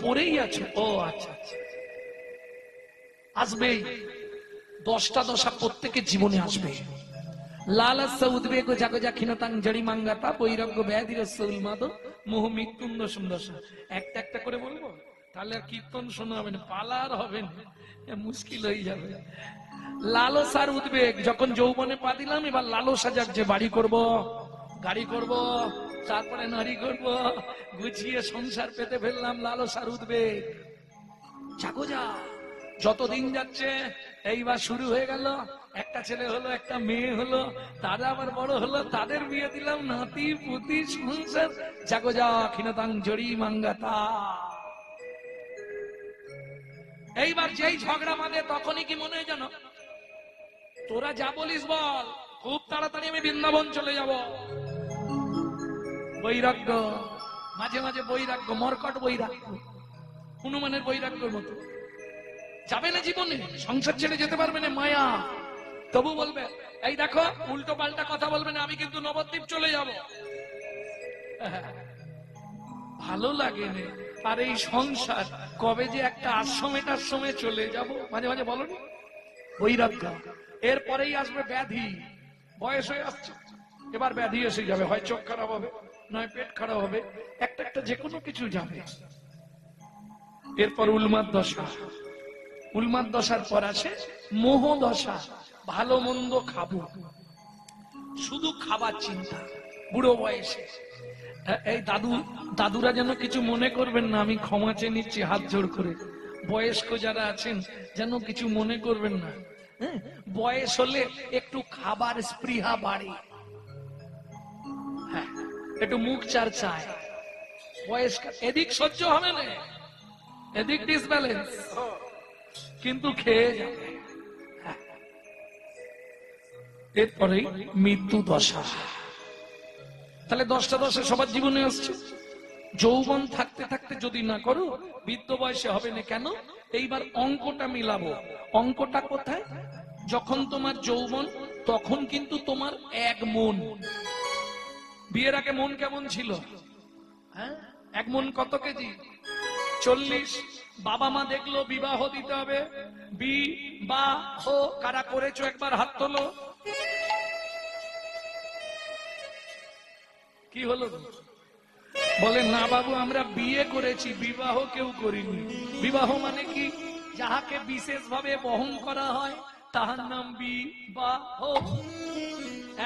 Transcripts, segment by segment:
পড়েই আছো? ও আচ্ছা আচ্ছা, আসবে 10টা দশা প্রত্যেকের জীবনে আসবে। লালস্য উদ্বেগ জাগজা ক্ষীণতাং জড়ি মাঙ্গাতা বৈরাগ্য ব্যাধিরস্য উন্মাদ মোহ মৃত্যুন্দ সুন্দর। একটা একটা করে বলবো, তাহলে আর কীর্তন শোনা হবে না, পালার হবে না, মুশকিল হয়ে যাবে। লালসার উদ্বেগ, যখন যৌবনে পা দিলাম, এবার লালসা জাগছে, বাড়ি করব, গাড়ি করব, তারপরে নারী করব, গুছিয়ে সংসার পেতে ফেললাম, লালসার উদ্বেগ। জাগো যা, যতদিন যাচ্ছে এইবার শুরু হয়ে গেল, একটা ছেলে হলো, একটা মেয়ে হলো, তারা আবার বড় হলো, তাদের বিয়ে দিলাম, নাতি পুতি সংসার। জাগো যা ক্ষীণতাং জড়ি মাঙ্গাতা। এইবার যেই ঝগড়া বাঁধে তখনই কি মনে হয় জানো, তোরা যা বলিস বল, খুব তাড়াতাড়ি আমি বৃন্দাবন চলে যাব। বৈরাগ্য, মাঝে মাঝে বৈরাগ্য, মরকট বৈরাগ্য, হনুমানের বৈরাগ্যের মতো। যাবে না জীবনে, সংসার ছেড়ে যেতে পারবে না, মায়া। তবু বলবে, এই দেখো, উল্টো পাল্টা কথা বলবে না, আমি কিন্তু নবদ্বীপ চলে যাব। ভালো লাগে না। আর এই সংসার কবে যে একটা আশ্রমে চলে যাব, মাঝে মাঝে বলো না, বৈরাগ্য। এরপরেই আসবে ব্যাধি, বয়স হয়ে আসছে, এবার ব্যাধি এসে যাবে, হয় চোখ খারাপ হবে, নয় পেট খারাপ হবে, একটা একটা যে কোনো কিছু যাবে। এরপর উন্মাদ দশা, উন্মাদ দশার পর আসে মোহ দশা, ভালো মন্দ খাবো, শুধু খাবার চিন্তা বুড়ো বয়সে। এই দাদুরা যেন কিছু মনে করবেন না, আমি ক্ষমা চেয়ে নিচ্ছি হাত জোড় করে, বয়স্ক যারা আছেন যেন কিছু মনে করবেন না। বয়স হলে একটু খাবার স্পৃহা বাড়ে, হ্যাঁ, একটু মুখ চায়, বয়স এদিক সহ্য হবে না, এদিক ডিসব্যালেন্স, কিন্তু খেয়ে যাবে। এরপরে মৃত্যু দশা। তাহলে 10টা দশা সবার জীবনে আসছে। যৌবন থাকতে থাকতে যদি না করো, বৃদ্ধ বয়সে হবে না। কেন? এইবার অঙ্কটা মিলাবো। অঙ্কটা কোথায়? যখন তোমার যৌবন, তখন কিন্তু তোমার 1 মন। বিয়ের আগে মন কেমন ছিল? হ্যাঁ, 1 মন কত কেজি? 40। বাবা মা দেখলো বিবাহ দিতে হবে, বিবাহ কারা করেছো একবার হাত তোলো। কি হলো? বলে না বাবু, আমরা বিয়ে করেছি, বিবাহ কেউ করিনি। বিবাহ মানে কি? যাহাকে বিশেষ ভাবে বহন করা হয় তাহার নাম বিবাহ।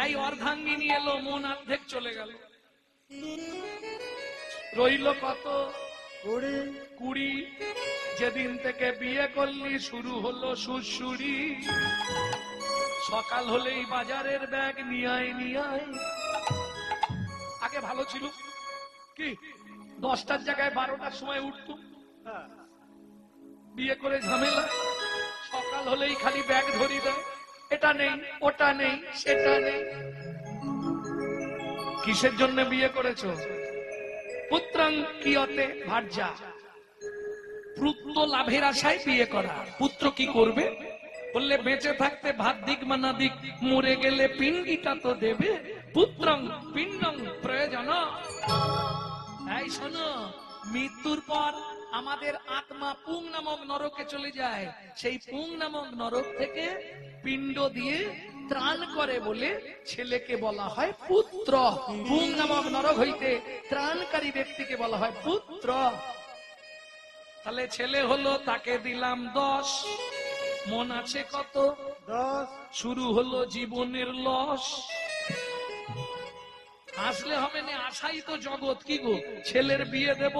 এই অর্ধাঙ্গিনী এলো, মন অর্ধেক চলে গেল, রইল কত? 20। যেদিন থেকে বিয়ে করলি শুরু হলো সুরসুরি, সকাল হলেই বাজারের ব্যাগ নিয়ে আয়। আগে ভালো ছিল কি, 10টার জায়গায় 12টার সময় উঠতো, বিয়ে করে ঝামেলা, সকাল হলেই খালি ব্যাগ ধরি দেয়, এটা নেই, ওটা নেই, সেটা নেই। কিসের জন্য বিয়ে করেছো? পুত্রাং কিয়তে ভার্যা, পুত্র লাভের আশায় বিয়ে করা। পুত্র কি করবে? বললে বেঁচে থাকতে ভাত দিক মানা দিক, মরে গেলে পিণ্ডটা তো দেবে। পুত্রং পিণ্ডং প্রয়োজন। এই শোনো, মৃত্যুর পর আমাদের আত্মা পুং নামক নরকে চলে যায়, সেই পুং নামক নরক থেকে পিণ্ড দিয়ে ত্রাণ করে বলে ছেলেকে বলা হয় পুত্র। পুং নামক নরক হইতে ত্রাণকারী ব্যক্তিকে বলা হয় পুত্র। তাহলে ছেলে হলো, তাকে দিলাম 10, মন আছে কত? 10। শুরু হলো জীবনের লস। আসলে হবে না, আশাই তো জগৎ। কি গো, ছেলের বিয়ে দেব,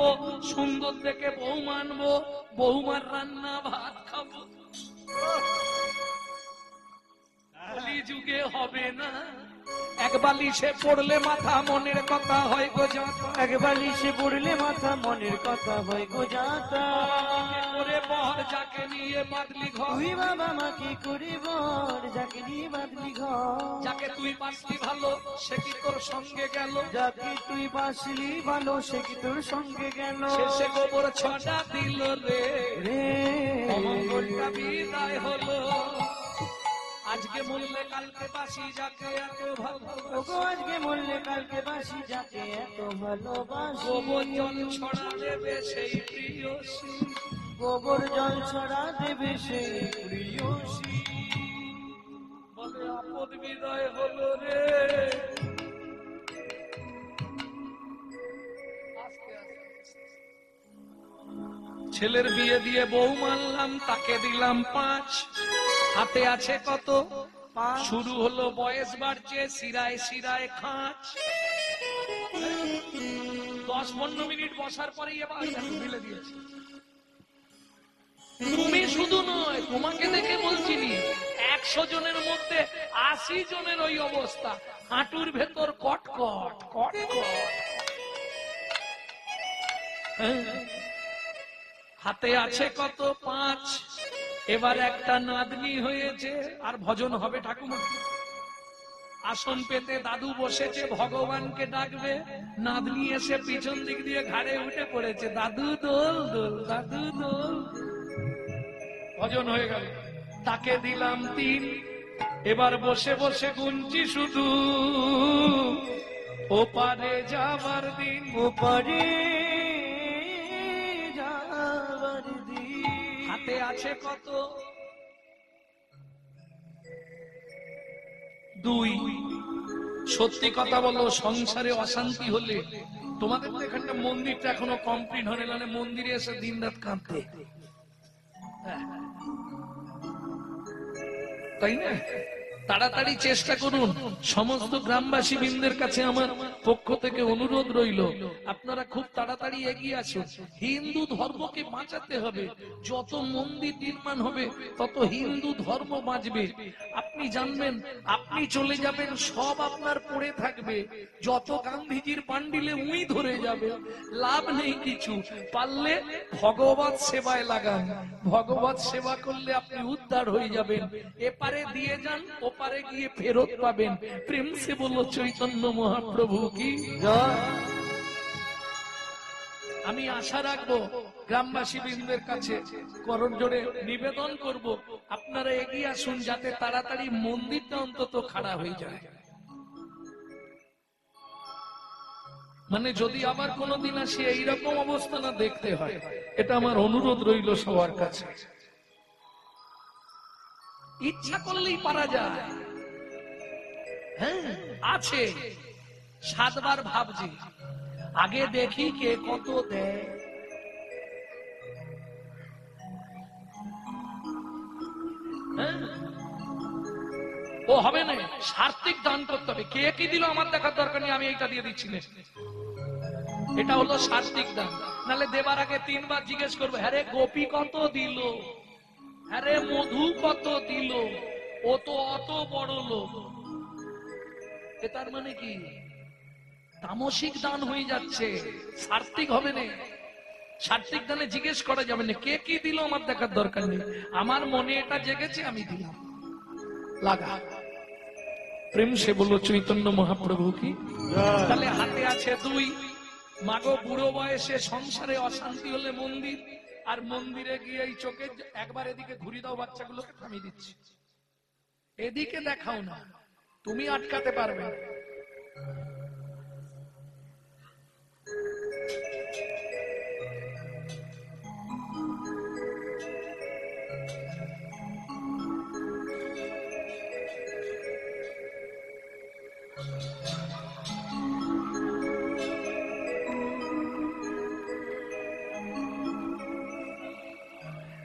সুন্দর দেখে বউ মানবো, বৌমার রান্না ভাত খাবো, যুগে হবে না। এক বালিশে পড়লে মাথা মনের কথা হয় গো যাতা, এক বালিশে পড়লে মাথা মনের কথা হয় গো যাতা। করে বর যাকে নিয়ে বাদলি ঘর, তুই বাবা মাকে করে বর যাকে নিয়ে বাদলি ঘর। যাকে তুই বাসলি ভালো সে কি তোর সঙ্গে গেল, যাকে তুই বাসলি ভালো সে কি তোর সঙ্গে গেল। শেষে গোবর ছটা দিল রে, রে অমঙ্গলটা বিদায় হলো। আজকে মরলে কালকে বাসি যাকে এত ভালো, ওগো আজকে মরলে কালকে বাসি যাকে এত ভালোবাসি, গোবর জল ছড়া দেবে সেই প্রিয়সী, গোবর জল ছড়া দেবে সেই প্রিয়সী। বলে আপদ বিদায় হলো রে। ছেলের বিয়ে দিয়ে বউ মানলাম, তাকে দিলাম 5, হাতে আছে কত? শুরু হলো বয়স বাড়ছে, শিরায় শিরায় খাঁচ। 10-15 মিনিট বসার পরেই এবার মিলে দিয়েছে। তুমি শুধু নয়, তোমাকে দেখে বলছিনি 100 জনের মধ্যে 80 জনের ওই অবস্থা, হাঁটুর ভেতর কটকট কটকট। হাতে আছে কত? 5। এবার একটা নাতনি হয়েছে, আর ভজন হবে ঠাকুমা। আসন পেতে দাদু বসেছে, ভগবানকে ডাকবে, নাতনি এসে পিছন দিক দিয়ে ঘাড়ে উঠে পড়েছে, দাদু দোল দোল, দাদু দোল। ভজন হয়ে গেল, তাকে দিলাম 3। এবার বসে বসে গুনছি শুধু, ওপারে যাবার দিন, ওপারে যাবার দিন। হাতে আছে কত? 2। সত্যি কথা বলো, সংসারে অশান্তি হলে, তোমাদের তো এখানটা মন্দিরটা এখনো কমপ্লিট হয়ে গেলে মন্দিরে এসে দিন রাত কাঁদতে, তাই না? তাড়াতাড়ি চেষ্টা করুন। সমস্ত গ্রামবাসী বৃন্দের কাছে আমার পক্ষ থেকে অনুরোধ রইল, আপনারা খুব তাড়াতাড়ি এগিয়ে আসুন। হিন্দু ধর্মকে বাঁচাতে হবে। যত মন্দির নির্মাণ হবে তত হিন্দু ধর্ম বাঁচবে। আপনি জানবেন, আপনি চলে যাবেন, সব আপনার পড়ে থাকবে। যত গান্ধীজির পান্ডিলে উই ধরে যাবে, লাভ নেই কিছু। পারলে ভগবত সেবায় লাগান, ভগবত সেবা করলে আপনি উদ্ধার হয়ে যাবেন। এপারে দিয়ে যান, ওপারে গিয়ে ফেরত পাবেন। প্রেম সে বলো চৈতন্য মহাপ্রভু কি জয়। আমি আশা রাখবো গ্রামবাসী বৃন্দের কাছে, করণ জোরে নিবেদন করব, আপনারা এগিয়ে আসুন, যাতে তাড়াতাড়ি মন্দিরটা অন্তত খাড়া হয়ে যায়। মানে যদি আবার কোনোদিন আসে এইরকম অবস্থা না দেখতে হয়, এটা আমার অনুরোধ রইল সবার কাছে। ইচ্ছা করলেই পারা যায়। হ্যাঁ আছে, 7 বার ভাবছি, আগে দেখি কে কত দেয়। ও হবে না, সার্থিক দান করতে হবে। কে কি দিল আমার দেখার দরকার নেই, আমি এইটা দিয়ে দিচ্ছি না, এটা হলো সার্থিক দান। নাহলে দেবার আগে 3 বার জিজ্ঞেস করবো, হ্যাঁ রে গোপী কত দিল, হ্যাঁ রে মধু কত দিল, ও তো অত বড় লোক। তার মানে কি? তামসিক দান হয়ে যাচ্ছে, সার্থিক হবে না। সার্থিক দানে জিজ্ঞেস করা যাবে না, কে কি দিল আমার দেখার দরকার নেই, আমার মনে এটা জেগেছে আমি দিলাম, লাগা। প্রেম সে বলো চৈতন্য মহাপ্রভু কি। তাহলে হাতে আছে 2। মাগো বুড়ো বয়সে সংসারে অশান্তি হলে মন্দির, আর মন্দিরে গিয়ে এই চোখে একবার এদিকে ঘুরি দাও, বাচ্চাগুলোকে থামিয়ে দিচ্ছি, এদিকে দেখাও না, তুমি আটকাতে পারবে।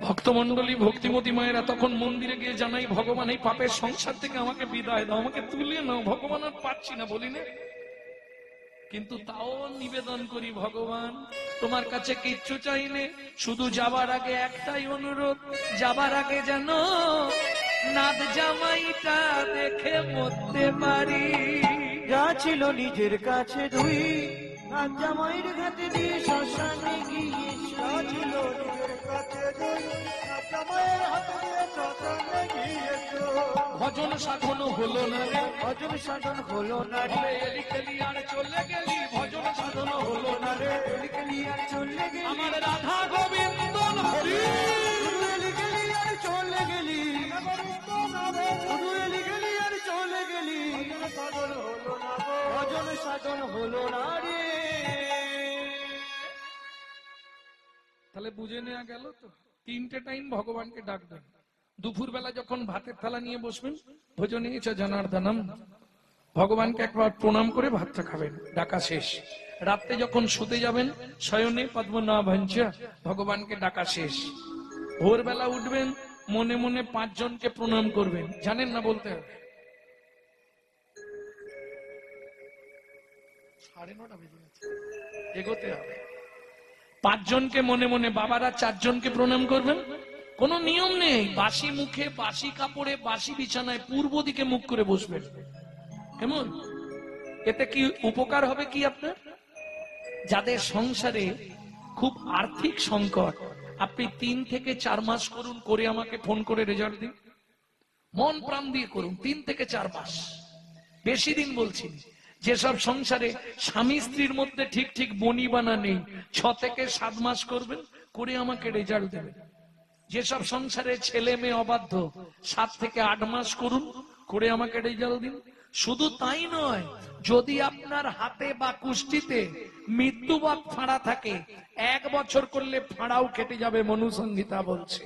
ভক্তমন্ডলী, ভক্তিমতী মায়েরা তখন মন্দিরে গিয়ে জানাই, ভগবান এই পাপের সংসার থেকে আমাকে বিদায় দাও, আমাকে তুলে নাও, ভগবান আর পারছি না, বলি না। কিন্তু তাও নিবেদন করি, ভগবান তোমার কাছে কিচ্ছু চাইনে, শুধু যাবার আগে একটাই অনুরোধ, যাবার আগে যেন নাদ জামাইটা দেখে মরতে পারি। যা ছিল নিজের কাছে 2, নাদ জামাইয়ের হাতে দিয়ে শ্মশানে গিয়েছি। যা ছিল নিজের কাছে 2, নাদ জামাইয়ের হাতে দিয়ে শ্মশানে গিয়েছো। ভজন সাধন হলো না রে, ভজন সাধন হলো না রে, এলি খেলি আর চলে গেলি, ভজন সাধন হলো না রে, এলি খেলি আর চলে গেলি, আমার রাধা গোবিন্দ হরি, এলি খেলি আর চলে গেলি, সাধন হলো না রে। তাহলে বুঝে নেওয়া গেল তো, 3টে টাইম ভগবানকে ডাকবেন। দুপুর বেলা যখন ভাতের থালা নিয়ে বসবেন, ভোজনে চ জনার্দনম, ভগবানকে একবার প্রণাম করে ভাতটা খাবেন, ডাকা শেষ। রাত্রে যখন শুতে যাবেন, শয়নে পদ্মনাভঞ্চ, ভগবানকে ডাকা শেষ। ভোরবেলা উঠবেন, মনে মনে 5 জনকে প্রণাম করবেন, জানেন না বলতে হবে। 9:30 বেজে গেছে, এগোতে হবে। 5 জনকে মনে মনে, বাবারা 4 জনকে প্রণাম করবেন। কোনো নিয়ম নেই, বাসি মুখে, বাসি কাপড়ে, বাসি বিছানায় পূর্ব দিকে মুখ করে বসবেন, কেমন? এতে কি উপকার হবে কি আপনার? যাদের সংসারে খুব আর্থিক সংকট, আপনি 3 থেকে 4 মাস করুন, করে আমাকে ফোন করে রেজাল্ট দিন। মন প্রাণ দিয়ে করুন, 3 থেকে 4 মাস, বেশি দিন বলছি। যেসব সংসারে স্বামী স্ত্রীর মধ্যে ঠিক ঠিক বনিবানা নেই, 6 থেকে 7 মাস করবেন, করে আমাকে রেজাল্ট দেবেন। যেসব সংসারে ছেলে মেয়ে অবাধ্য, 7 থেকে 8 মাস করুন, করে আমাকে রেজাল্ট দিন। শুধু তাই নয়, যদি আপনার হাতে বা কুষ্টিতে মৃত্যুবাদ ফাঁড়া থাকে, 1 বছর করলে ফাঁড়াও কেটে যাবে, মনুসংহিতা বলছে।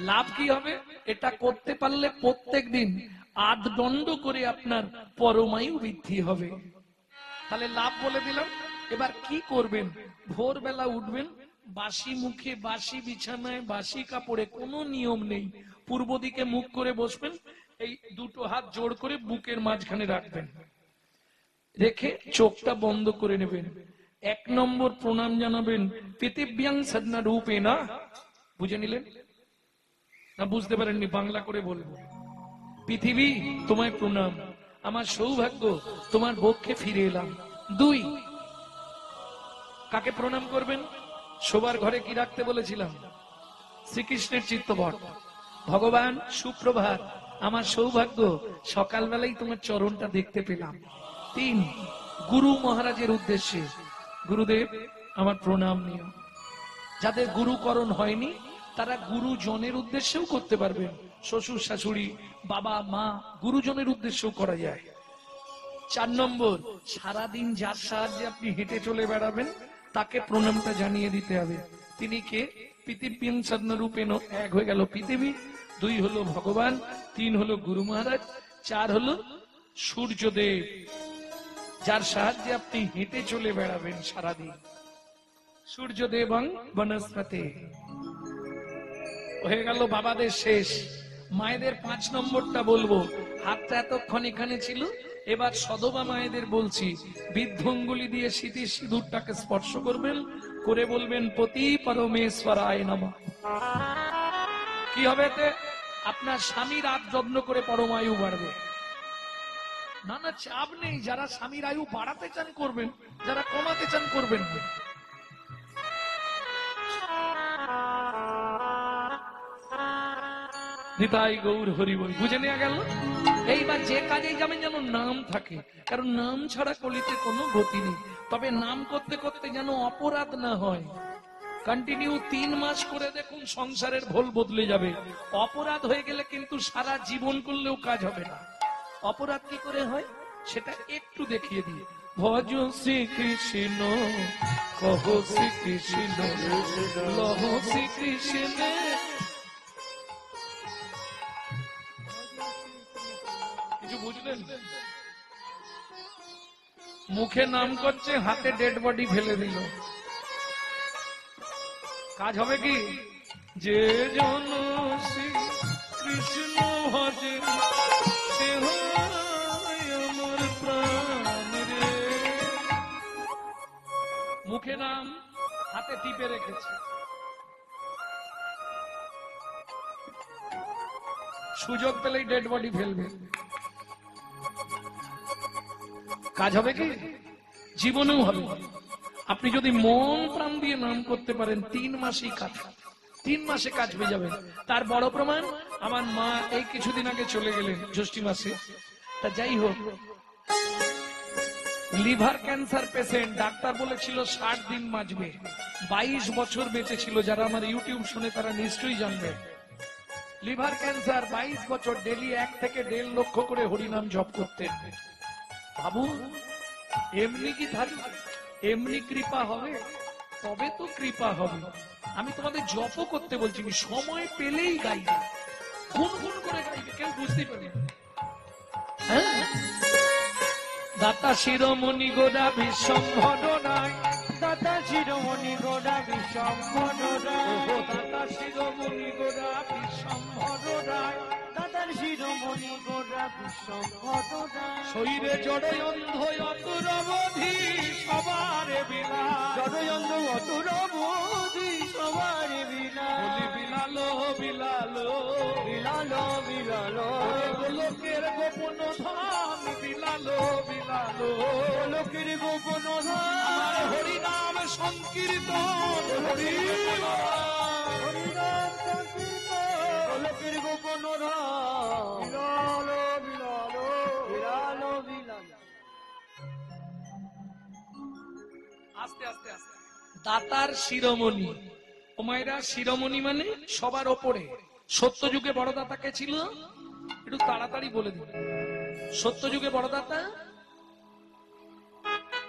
লাভ কি হবে? এটা করতে পারলে প্রত্যেক দিন 8 দণ্ড করে আপনার পরমায়ু বৃদ্ধি হবে। তাহলে লাভ বলে দিলাম। এবার কি করবেন? ভোরবেলা উঠবেন, বাসি মুখে, বাসি বিছানায়, বাসি কাপড়ে, কোনো নিয়ম নেই, পূর্ব দিকে মুখ করে বসবেন। এই 2টো হাত জোড় করে বুকের মাঝখানে রাখবেন, রেখে চোখটা বন্ধ করে নেবেন। 1 নম্বর প্রণাম জানাবেন, পৃথিব্যাং সদনা রূপে না। বুঝে নিলেন না? বুঝতে পারেননি? বাংলা করে বলবো। পৃথিবী তোমায় প্রণাম, আমার সৌভাগ্য তোমার বক্ষে ফিরে এলাম। 2, কাকে প্রণাম করবেন? শোবার ঘরে কি রাখতে বলেছিলাম? শ্রীকৃষ্ণের চিত্তপট। ভগবান সুপ্রভাত, আমার সৌভাগ্য সকালবেলাই তোমার চরণটা দেখতে পেলাম। 3, গুরু মহারাজের উদ্দেশ্যে, গুরুদেব আমার প্রণাম নিও। যাদের গুরুকরণ হয়নি তারা গুরুজনের উদ্দেশ্যেও করতে পারবেন। শ্বশুর শাশুড়ি, বাবা মা, গুরুজনের উদ্দেশ্যেও করা যায়। 4 নম্বর, সারাদিন যার সাহায্যে আপনি হেঁটে চলে বেড়াবেন, তাকে প্রণামটা জানিয়ে দিতে হবে। তিনি কে? পৃথিবীং সদনরূপেণ, 1 হয়ে গেল পৃথিবী, 2 হলো ভগবান, 3 হলো গুরু মহারাজ, 4 হলো সূর্যদেব, যার সাহায্যে আপনি হেঁটে চলে বেড়াবেন সারাদিন। সূর্যদেবং বনস্পতি হয়ে গেল। বাবাদের শেষ। মায়েদের 5 নম্বরটা বলবো। হাতটা এতক্ষণ এখানে ছিল, এবার সদবা মায়েদের বলছি, বৃদ্ধঙ্গুলি দিয়ে স্মৃতির সিঁদুরটাকে স্পর্শ করবেন, করে বলবেন পতি পরমেশ্বরায় নমঃ। কি হবে এতে? আপনার স্বামীর আজ যত্ন করে পরমায়ু বাড়বে। না না, চাপ নেই। যারা স্বামীর আয়ু বাড়াতে চান করবেন, যারা কমাতে চান করবেন না। নিতাই গৌর হরি বল। বুঝে নেওয়া গেল? এইবার যে কাজেই যাবেন যেন নাম থাকে, কারণ নাম ছাড়া কলিতে কোনো গতি নেই। তবে নাম করতে করতে যেন অপরাধ না হয়। কন্টিনিউ 3 মাস করে দেখুন, সংসারের ভোল বদলে যাবে। অপরাধ হয়ে গেলে কিন্তু সারা জীবন করলেও কাজ হবে না। অপরাধ কি করে হয় সেটা একটু দেখিয়ে দিই। ভজ শ্রীকৃষ্ণ, কহ শ্রীকৃষ্ণ, লহ শ্রীকৃষ্ণ। কিছু বুঝলেন? মুখে নাম করছে, হাতে ডেড বডি ফেলে দিল, কাজ হবে কি? যে জন শ্রী কৃষ্ণ ভজে, সে হয় আমার প্রাণ রে। মুখে নাম, হাতে টিপে রেখেছে, সুযোগ পেলেই ডেড বডি ফেলবে। কাজ হবে কি? জীবনেও হবে। আপনি যদি মন প্রাণ দিয়ে নাম করতে পারেন, 3 মাসেই কাজ, 3 মাসে কাজ হয়ে যাবে। তার বড় প্রমাণ, আমার মা এই কিছুদিন আগে চলে গেলেন জ্যৈষ্ঠ মাসে। তা যাই হোক, লিভার ক্যান্সার পেশেন্ট, ডাক্তার বলেছিল 60 দিন বাঁচবে। 22 বছর বেঁচে ছিল। যারা আমার ইউটিউব শুনে তারা নিশ্চয়ই জানবে। লিভার ক্যান্সার, 22 বছর, ডেলি 1 থেকে 1.5 লক্ষ করে হরিনাম জপ করতেন। বাবু এমনি কি থাকবে? এমনি কৃপা হবে? তবে তো কৃপা হবে। আমি তোমাদের জপও করতে বলছি, সময় পেলেই গাইবে, গুনগুন করে গাইবে, কেউ বুঝতেই পারবে না। হ্যাঁ, দাতা শিরোমণি গোরা বিশ্বম্ভর রায়, দাতা শিরোমণি গোরা বিশ্বম্ভর রায়, দাতা শিরোমণি গোরা বিশ্বম্ভর রায়, দাতার শিরোমণি গোরা বিশ্বম্ভর রায়, শরীরে জড়ই অন্ধ অতুরবধি সবার বিলাস, জড়ই অন্ধ অতুরবধি সবার বিলাস, বিলালো বিলালো বিলালো বিলালো, গোলকের গোপন ধাম বিলালো বিলালো, লোকের গোপন আমার হরিনাম সংকীর্তন, হরিনাম সংকীর্তন, লোকের গোপন বিলালো বিলালো বিলালো বিলালো। আস্তে আস্তে আস্তে। দাতার শিরোমণি, ওমাইরা শিরোমণি মানে সবার ওপরে। সত্য যুগে বড় দাতা কে ছিল? একটু তাড়াতাড়ি বলে দিন। সত্য যুগে বড় দাতা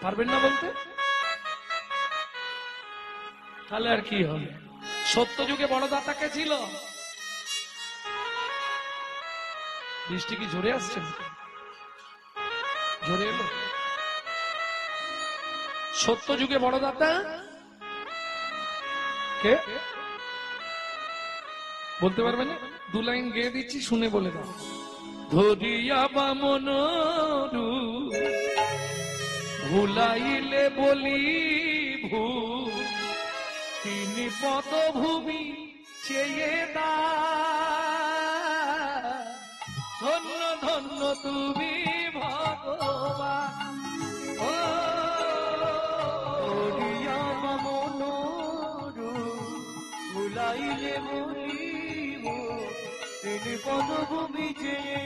পারবেন না বলতে? তাহলে আর কি হবে? সত্য যুগে বড় দাতা কে ছিল? বৃষ্টি কি জোরে আসছে? জোরে এলো? সত্য যুগে বড় দাতা কে বলতে পারবে না? 2 লাইন গেয়ে দিচ্ছি, শুনে বলে দাও। ধরিয়া বামন ভুলাইলে বলি ভূ, তিনি পদভূমি চেয়ে দা, ধন্য ধন্য তুমি ভগবান। ও হরিয়া বামন ভুলাইলে বলিব, তিনি পদভূমি চেয়ে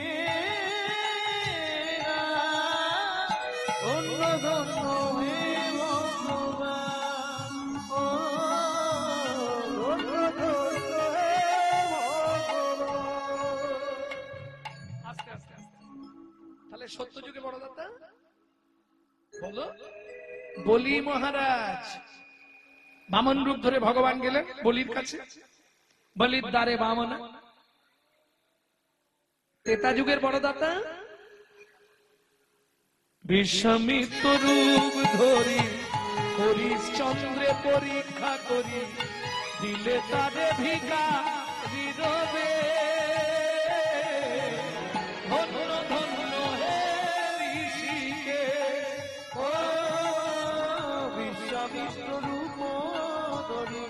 ধন্য ধন্য হে ভগবান, ও ধন্য ধন্য হে ভগবান। আস্তে আস্তে আস্তে। তাহলে সত্য যুগে বড় দাতা বলো? বলি মহারাজ। বামন রূপ ধরে ভগবান গেলেন বলির কাছে, বলির দ্বারে বামনা। ত্রেতা যুগের বড় দাতা বিশ্বামিত্র রূপ ধরি হরিশ্চন্দ্রে পরীক্ষা করি, দিলে তারে ভিকা নীরবে, ধন্য ধন্য হে ঋষিকে। ও বিশ্বামিত্র রূপ ধরি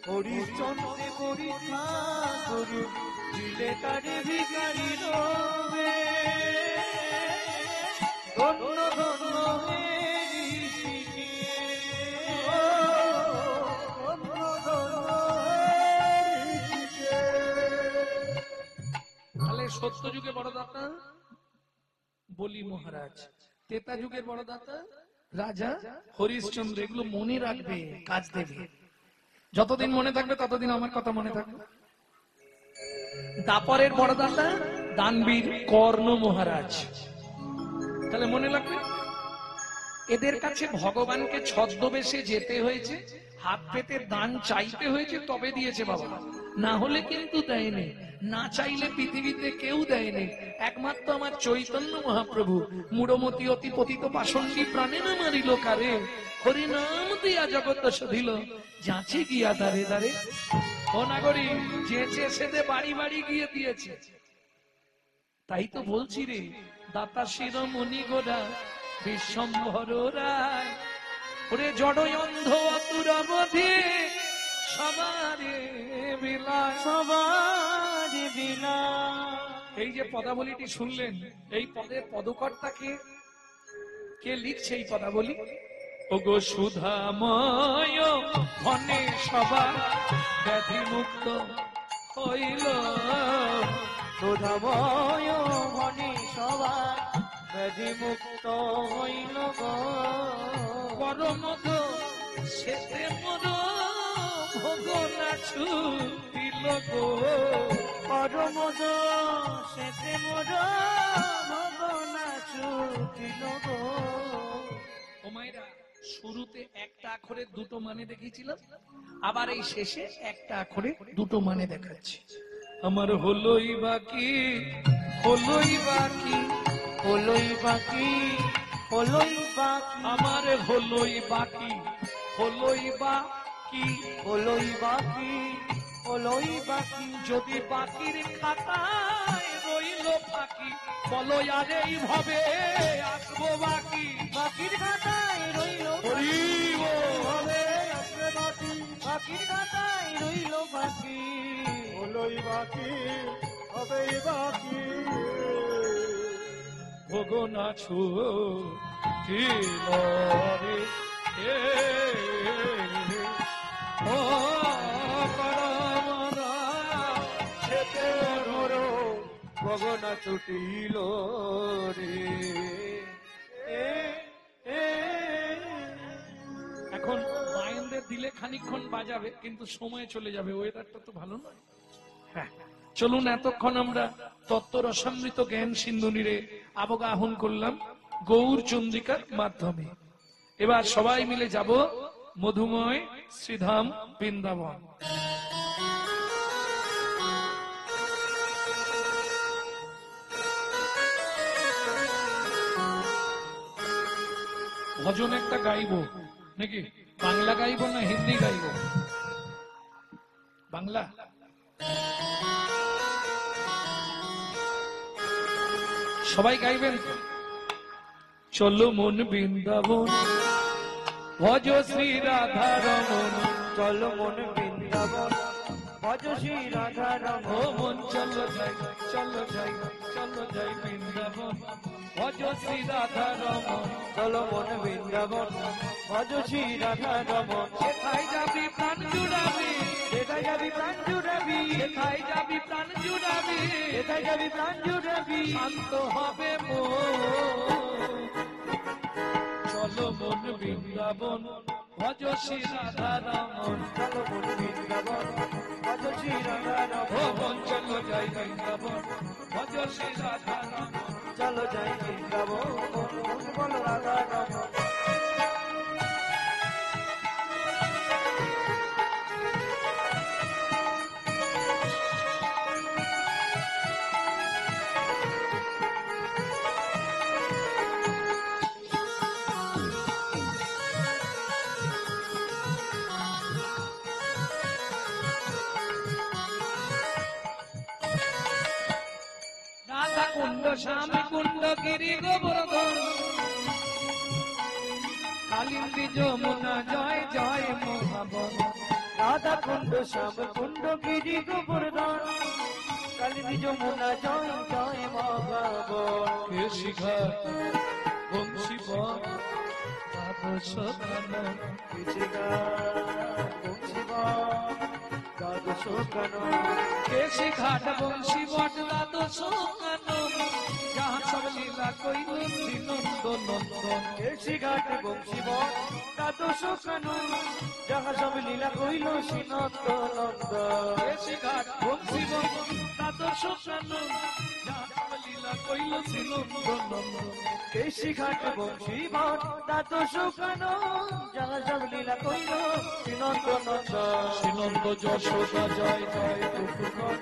হরিশ্চন্দ্রে পরীক্ষা করি, দিলে তারে ভিখারি রবে, ধন্য ধন্য হে ঋষিকে। ও ধন্য ধন্য হে ঋষিকে। তাহলে সত্য যুগে বড় দাতা বলি মহারাজ, ত্রেতা যুগের বড় দাতা রাজা হরিশ্চন্দ্র। এগুলো মনে রাখবে, কাজ দেবে। যতদিন মনে থাকবে ততদিন আমার কথা মনে থাকবে। দাপরের বড় দাতা দানবীর কর্ণ মহারাজ। তাহলে মনে রাখবে, এদের কাছে ভগবানকে ছদ্মবেশে যেতে হয়েছে, হাত পেতে দান চাইতে হয়েছে, তবে দিয়েছে বাবা, না হলে কিন্তু দেয়নি। না চাইলে পৃথিবীতে কেউ দেয়নি। একমাত্র আমার চৈতন্য মহাপ্রভু মূঢ়মতি অতি পতিত পাষণ্ডী প্রাণে না মারিল কারে, হরিনাম দিয়া জগৎ সধিল, যাচে গিয়া দারে দারে। ও নাগরী, যেচে সেদে বাড়ি বাড়ি গিয়ে দিয়েছে। তাই তো বলছি রে, দাতা শিরোমণি গোরা বিশ্বম্ভর রায়, ওরে জড়ই অন্ধ অতুরবধি সবারে বিলায়, সবারে বিলায়। এই যে পদাবলীটি শুনলেন, এই পদের পদকর্তা কে? কে লিখছে এই পদাবলী? ওগো সুধাময় ধনে সবার ব্যাধি মুক্ত হইল, সুধাময় মনে সবার ব্যাধি মুক্ত হইল গো, পরমধ সেতে মর ভোগ না ছুটিল গো, পরমদ সেতে মোর ভবনা ছুটিল গো। ও মায়েরা, শুরুতে একটা আখরে দুটো মানে দেখিয়েছিলাম, আবার এই শেষে একটা আখরে দুটো মানে দেখাচ্ছি। আমার হলোই বাকি, হলোই বাকি, হলোই বাকি, হলোই বাকি, আমার হলোই বাকি, হলোই বাকি, হলোই বাকি, হলোই বাকি, যদি বাকির খাতায় রইল ফাঁকি, বলো আর এইভাবে আসবো বাকি। বাকির খাতায় রইল হরি বল। হবে আসবে বাকি, বাকির খাতায় রইল বাকি, হলোই বাকি, হবেই বাকি। ভগনা ছুটিল রে ও পরমদা খেতে মোর গগনা ছুটিল রে। এখন বায়নদের দিলে খানিকক্ষণ বাজাবে, কিন্তু সময় চলে যাবে, ওয়েদারটা তো ভালো নয়। হ্যাঁ, চলুন এতক্ষণ আমরা তত্ত্ব রসামৃত জ্ঞান সিন্ধুনিরে আবগাহন করলাম গৌর চন্দ্রিকার মাধ্যমে। এবার সবাই মিলে যাব মধুময় শ্রীধাম বৃন্দাবন। ভজন একটা গাইবো নাকি? বাংলা গাইবো না হিন্দি গাইবো? বাংলা। সবাই গাইবেন তো? চলো মন বৃন্দাবন, ভজ শ্রী রাধা রমন। চলো মন বৃন্দাবন, ভজ শ্রী রাধা ও রমন, মন চলো যাই, চলো যাই, চলো যাই বৃন্দাবন, ভজ শ্রী রাধা রমন। চলো মন বৃন্দাবন, ভজ শ্রী রাধা রমন, কোথায় যাবি প্রাণ জুড়াবি, যেথায় যাবি প্রাণ জুড়াবি, কোথায় যাবি প্রাণ জুড়াবি, যেথায় যাবি প্রাণ জুড়াবি, শান্ত হবে মন। চলো মন বৃন্দাবন, ভজ শ্রী রাধা রমন। চলো মন বৃন্দাবন, ভজ শ্রী রাধা ও রমন, মন চলো যাই বৃন্দাবন, ভজ শ্রী রাধা রমন। চলো যাই বৃন্দাবন, বলো রাধা রমন। রাধা কুণ্ড, স্বামী কুণ্ড, গিরি গোবর্ধন, কালিন্দী যমুনা, জয় জয় মহাবন। রাধা কুণ্ড, শ্যাম কুণ্ড, গিরি গোবর্ধন, কালিন্দী যমুনা, জয় জয় মহাবন। কেশি ঘাট, বংশী বন, দ্বাদশ কানন। দ্বাদশ কানন, কেশি ঘাট, বংশী বন, দ্বাদশ কানন, যাহা সব লীলা কইল শ্রীনন্দ নন্দন। কেশি ঘাট বংশী বন, দ্বাদশ কানন, যাহা সব লীলা কইল শ্রীনন্দ নন্দন। কেশি ঘাট, বংশী বন, দ্বাদশ কানন, যাহা সব লীলা কইল শ্রীনন্দ নন্দন। কেশি ঘাট বংশী বন, দ্বাদশ কানন, যাহা সব লীলা কইল শ্রীনন্দ নন্দন। শ্রীনন্দ যশোদা, জয় জয় গোকুলন,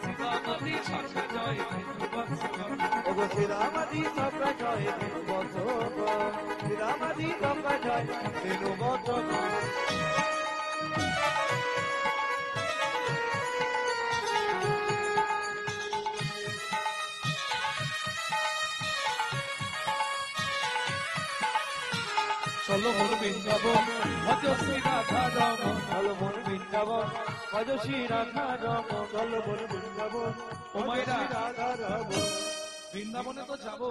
সীতামাতি শাখা, জয় গোকুলন। ওগো শ্রীরামাদি সকা জয় বেণুবদন, শ্রীরামাদি সকা জয় বেণুবদন। চলো মোর বৃন্দাবন, ভজ শ্রী রাধা রমন। চলো মন বৃন্দাবন, ভজ শ্রী রাধা রমন। চলো মন বৃন্দাবন, ও মায়েরা, রাধা রমন। বৃন্দাবনে তো যাব,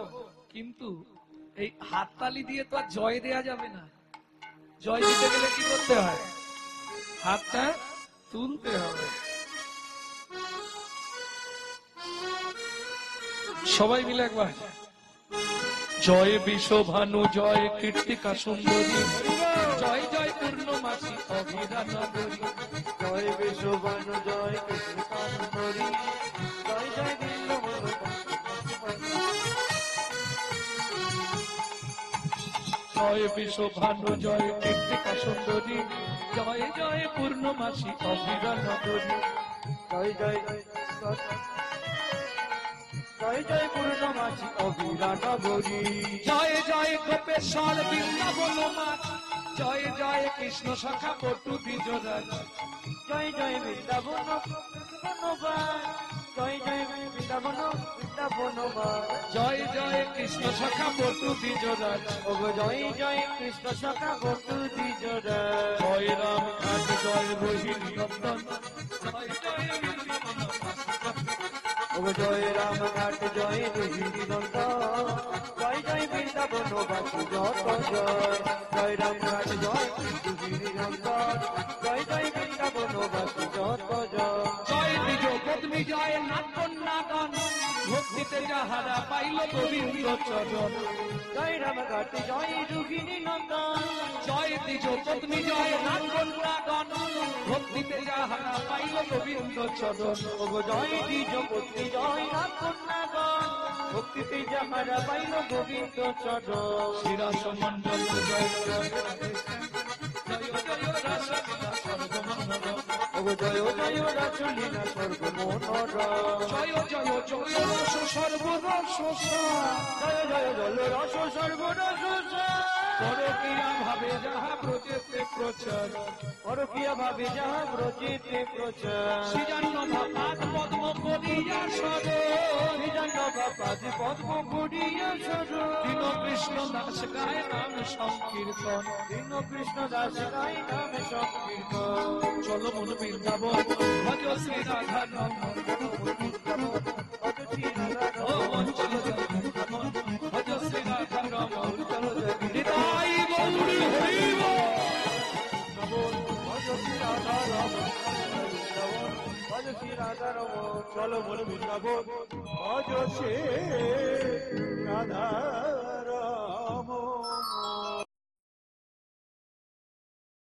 কিন্তু এই হাততালি দিয়ে তো আর জয় দেয়া যাবে না। জয় দিতে গেলে কি করতে হয়? হাতটা তুলতে হবে। সবাই মিলে একবার জয় বিশ্বভানু, জয় কীর্তিকা সুন্দরী, জয় জয় পূর্ণমাসী অভিরা নগরী। জয় বিশ্ববান, জয় কৃষ্ণ সুন্দরী, জয় বিশ্বভানু জয় কীর্তিকা সুন্দরী জয় জয় পূর্ণমাসী অবিরা নগরী জয় জয় জয় জয় পূর্ণমাসী অবিরা নগরী জয় জয় গোপেশ্বর বৃন্দাবন মাছ জয় জয় কৃষ্ণ সখা পটু দ্বিজরাজ জয় জয় বৃন্দাবন বৃন্দাবনবাস জয় জয় বৃন্দাবন বৃন্দাবনবাস জয় জয় কৃষ্ণ সখা পটু দ্বিজরাজ ওগো জয় জয় কৃষ্ণ সখা বটু দ্বিজরা জয় রাম ঘাট জয় রোহিণী নন্দন জয় জয় বৃন্দাবন ওগো জয় রাম ঘাট জয় রোহিণী নন্দন জয় জয় বৃন্দাবনবাসী যত জয় জয় রাম ঘাট জয় রোহিণী নন্দন জয় জয় বৃন্দাবনবাসী যত জয় জয় নিজ পত্নী জয় নাটকন্যাগণ ভক্তিতে যাহারা পাইল গোবিন্দ চরণ জয় রাম ঘাট জয় রোহিণী নন্দন জয় নিজ পত্নী জয় নাটকন্যাগণ ভক্তিতে যাহারা পাইল গোবিন্দ চরণ ওগো জয় দ্বিজ পত্নী জয় নাথ কন্যাগণ ভক্তিতে যাহারা পাইল গোবিন্দ চরণ শিরাস মণ্ডল জয় জয় রাসলীলা সর্বমঙ্গল ওগো জয় জয় রাসলীলা সর্বমনোহর জয় জয় জয় রস সর্বরস জয় জয় জল রস সর্বরস পরকীয়া ভাবে যাহা ব্রজেতে প্রচার পরকীয়া ভাবে যাহা ব্রজেতে প্রচার শ্রীজান্ন ভাপাদ পদ্ম করিয়া সর শ্রীজান্ন বাপাদ পদ্ম করিয়া সর দীন কৃষ্ণ দাস গায় নাম সংকীর্তন দীন কৃষ্ণ দাস গায় নাম সংকীর্তন চলো মন বৃন্দাবন ভজ শ্রী রাধা নাম ভজ শ্রী রাধা ও মন চলো বৃন্দাবন ভজ শ্রী রাধা নাম নিতাই গৌরী হরিব ভজ শ্রী রাধা রাম ভজ শ্রী রাধা রাম চলো বল বৃন্দাবন ভজ সে